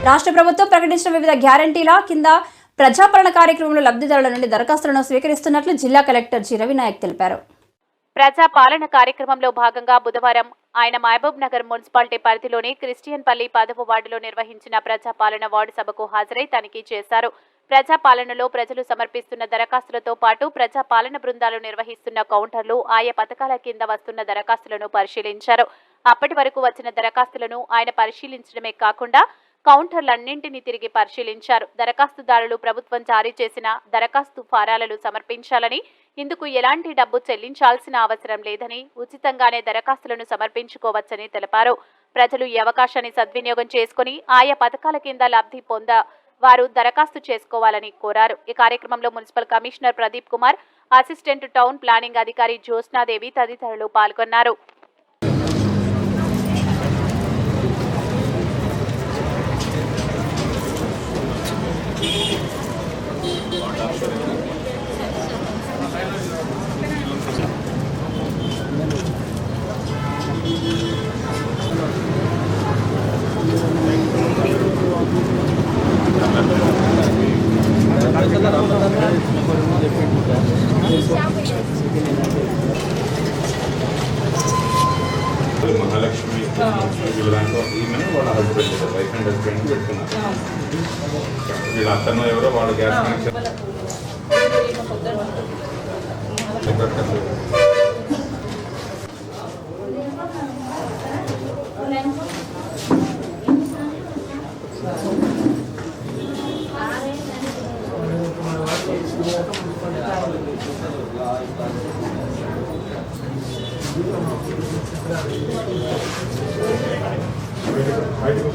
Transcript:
రాష్ట్ర ప్రభుత్వం ప్రకటించిన వివిధ గ్యారంటీల కింద ప్రజాపాలన కార్యక్రమంలో లబ్ధిదారుల నుండి దరఖాస్తులను స్వీకరిస్తున్నట్లు జిల్లా కలెక్టర్ జి రవినాయక్ తెలిపారు. ప్రజాపాలన కార్యక్రమంలో భాగంగా బుధవారం ఆయన మహబూబ్ నగర్ మున్సిపాలిటీ పరిధిలోని క్రిస్టియన్ పల్లి 10వ వార్డులో నిర్వహించిన ప్రజాపాలన వార్డు సభకు హాజరై తనిఖీ చేశారు. ప్రజాపాలనలో ప్రజలు సమర్పిస్తున్న దరఖాస్తులతో పాటు ప్రజాపాలన బృందాలు నిర్వహిస్తున్న కౌంటర్లు ఆయా పథకాల కింద వస్తున్న దరఖాస్తులను పరిశీలించారు. అప్పటి వరకు వచ్చిన దరఖాస్తులను ఆయన పరిశీలించడమే కాకుండా కౌంటర్లన్నింటినీ తిరిగి పరిశీలించారు. దరఖాస్తుదారులు ప్రభుత్వం జారీ చేసిన దరఖాస్తు ఫారాలను సమర్పించాలని, ఇందుకు ఎలాంటి డబ్బు చెల్లించాల్సిన అవసరం లేదని, ఉచితంగానే దరఖాస్తులను సమర్పించుకోవచ్చని తెలిపారు. ప్రజలు ఈ అవకాశాన్ని సద్వినియోగం చేసుకుని ఆయా పథకాల కింద లబ్ధి వారు దరఖాస్తు చేసుకోవాలని కోరారు. ఈ కార్యక్రమంలో municipal commissioner Pradeep Kumar, assistant town planning అధికారి జ్యోత్స్నాదేవి తదితరులు పాల్గొన్నారు. మహాలక్ష్మి వీళ్ళంతా ఈమెను వాళ్ళ హస్బెండ్ వైఫ్ అండ్ హస్బెండ్ పెట్టుకున్నారు. వీళ్ళ అతను ఎవరో వాళ్ళ గ్యాస్ కనెక్షన్ బయటకు